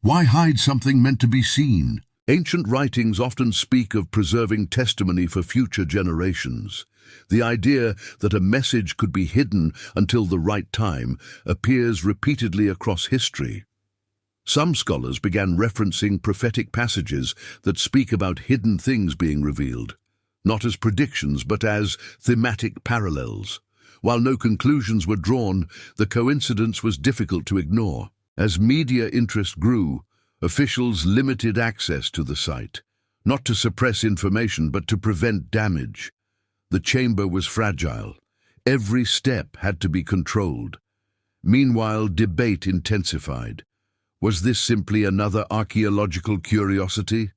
Why hide something meant to be seen? Ancient writings often speak of preserving testimony for future generations. The idea that a message could be hidden until the right time appears repeatedly across history. Some scholars began referencing prophetic passages that speak about hidden things being revealed, not as predictions but as thematic parallels. While no conclusions were drawn, the coincidence was difficult to ignore. As media interest grew, officials limited access to the site, not to suppress information but to prevent damage. The chamber was fragile. Every step had to be controlled. Meanwhile, debate intensified. Was this simply another archaeological curiosity,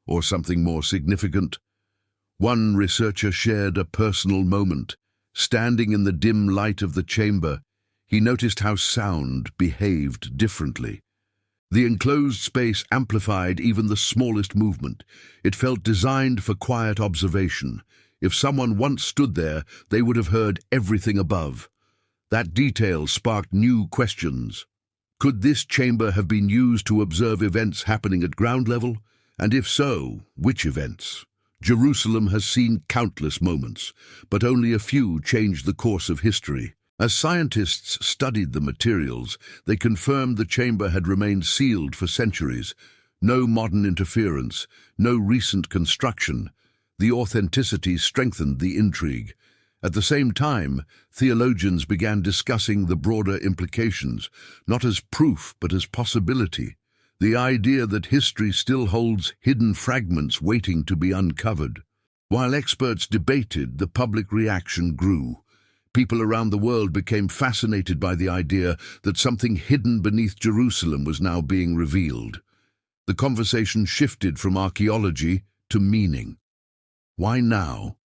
or something more significant? One researcher shared a personal moment. Standing in the dim light of the chamber, he noticed how sound behaved differently. The enclosed space amplified even the smallest movement. It felt designed for quiet observation. If someone once stood there, they would have heard everything above. That detail sparked new questions. Could this chamber have been used to observe events happening at ground level? And if so, which events? Jerusalem has seen countless moments, but only a few changed the course of history. As scientists studied the materials, they confirmed the chamber had remained sealed for centuries. No modern interference, no recent construction. The authenticity strengthened the intrigue. At the same time, theologians began discussing the broader implications, not as proof but as possibility. The idea that history still holds hidden fragments waiting to be uncovered. While experts debated, the public reaction grew. People around the world became fascinated by the idea that something hidden beneath Jerusalem was now being revealed. The conversation shifted from archaeology to meaning. Why now?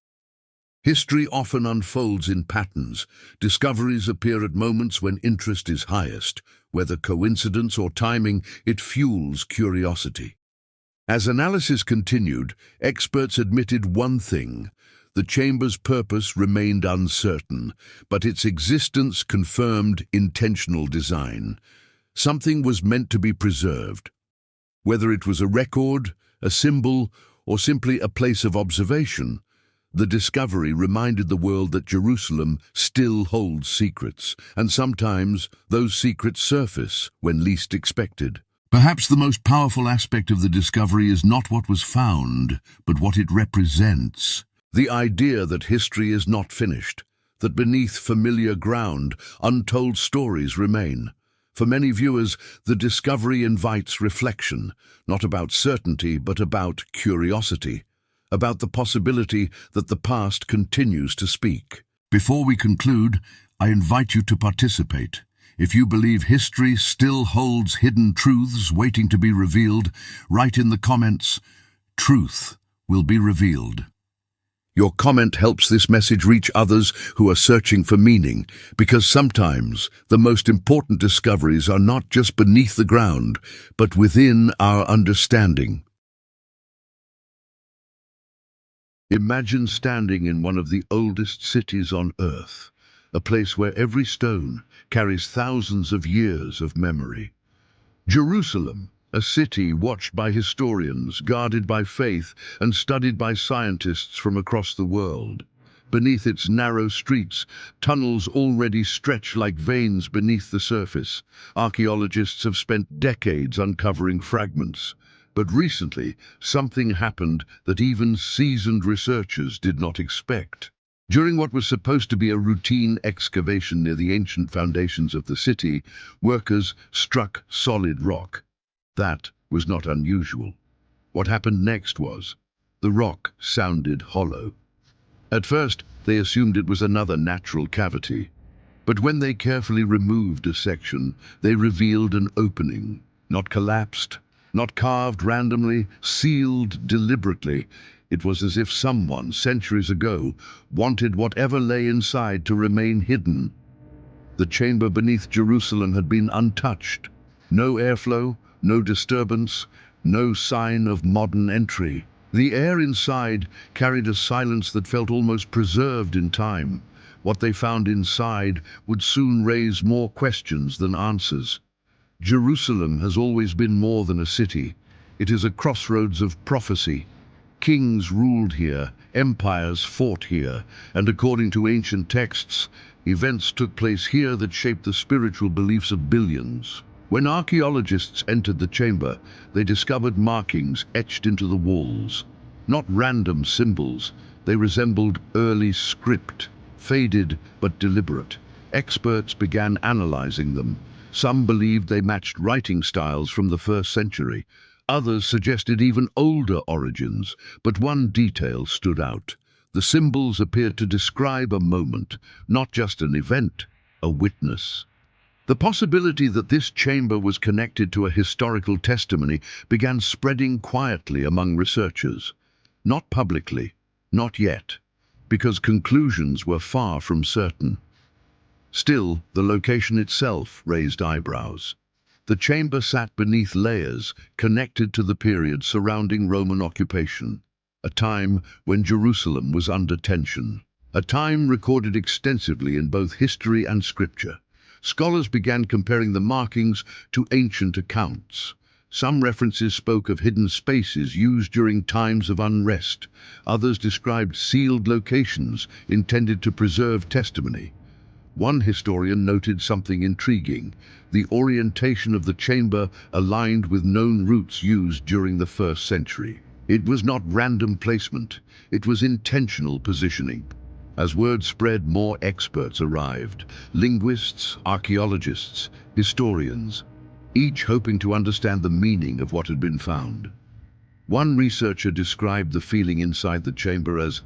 History often unfolds in patterns. Discoveries appear at moments when interest is highest. Whether coincidence or timing, it fuels curiosity. As analysis continued, experts admitted one thing: the chamber's purpose remained uncertain, but its existence confirmed intentional design. Something was meant to be preserved. Whether it was a record, a symbol, or simply a place of observation, the discovery reminded the world that Jerusalem still holds secrets, and sometimes those secrets surface when least expected. Perhaps the most powerful aspect of the discovery is not what was found, but what it represents. The idea that history is not finished, that beneath familiar ground, untold stories remain. For many viewers, the discovery invites reflection, not about certainty, but about curiosity, about the possibility that the past continues to speak. Before we conclude, I invite you to participate. If you believe history still holds hidden truths waiting to be revealed, write in the comments, "Truth will be revealed." Your comment helps this message reach others who are searching for meaning, because sometimes the most important discoveries are not just beneath the ground, but within our understanding. Imagine standing in one of the oldest cities on Earth, a place where every stone carries thousands of years of memory. Jerusalem, a city watched by historians, guarded by faith, and studied by scientists from across the world. Beneath its narrow streets, tunnels already stretch like veins beneath the surface. Archaeologists have spent decades uncovering fragments. But recently, something happened that even seasoned researchers did not expect. During what was supposed to be a routine excavation near the ancient foundations of the city, workers struck solid rock. That was not unusual. What happened next was, the rock sounded hollow. At first, they assumed it was another natural cavity. But when they carefully removed a section, they revealed an opening, not collapsed, not carved randomly, sealed deliberately. It was as if someone, centuries ago, wanted whatever lay inside to remain hidden. The chamber beneath Jerusalem had been untouched. No airflow, no disturbance, no sign of modern entry. The air inside carried a silence that felt almost preserved in time. What they found inside would soon raise more questions than answers. Jerusalem has always been more than a city. It is a crossroads of prophecy. Kings ruled here, empires fought here, and according to ancient texts, events took place here that shaped the spiritual beliefs of billions. When archaeologists entered the chamber, they discovered markings etched into the walls. Not random symbols, they resembled early script, faded but deliberate. Experts began analyzing them. Some believed they matched writing styles from the 1st century. Others suggested even older origins, but one detail stood out. The symbols appeared to describe a moment, not just an event, a witness. The possibility that this chamber was connected to a historical testimony began spreading quietly among researchers. Not publicly, not yet, because conclusions were far from certain. Still, the location itself raised eyebrows. The chamber sat beneath layers connected to the period surrounding Roman occupation, a time when Jerusalem was under tension, a time recorded extensively in both history and scripture. Scholars began comparing the markings to ancient accounts. Some references spoke of hidden spaces used during times of unrest. Others described sealed locations intended to preserve testimony. One historian noted something intriguing. The orientation of the chamber aligned with known routes used during the 1st century. It was not random placement, it was intentional positioning. As word spread, more experts arrived. Linguists, archaeologists, historians, each hoping to understand the meaning of what had been found. One researcher described the feeling inside the chamber as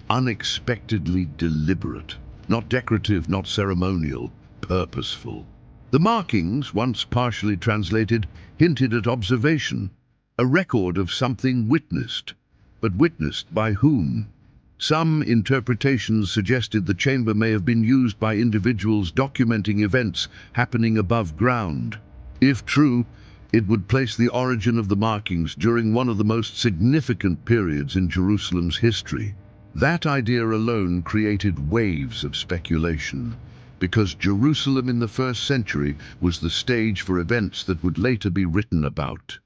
unexpectedly deliberate. Not decorative, not ceremonial, purposeful. The markings, once partially translated, hinted at observation, a record of something witnessed. But witnessed by whom? Some interpretations suggested the chamber may have been used by individuals documenting events happening above ground. If true, it would place the origin of the markings during one of the most significant periods in Jerusalem's history. That idea alone created waves of speculation, because Jerusalem in the 1st century was the stage for events that would later be written about.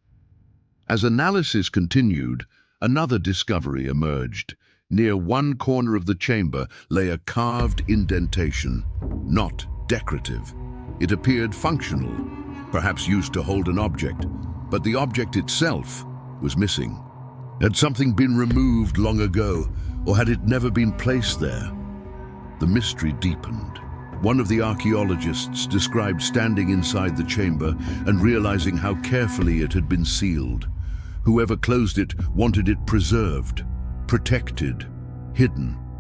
As analysis continued, another discovery emerged. Near one corner of the chamber lay a carved indentation, not decorative. It appeared functional, perhaps used to hold an object, but the object itself was missing. Had something been removed long ago, or had it never been placed there? The mystery deepened. One of the archaeologists described standing inside the chamber and realizing how carefully it had been sealed. Whoever closed it wanted it preserved, protected, hidden.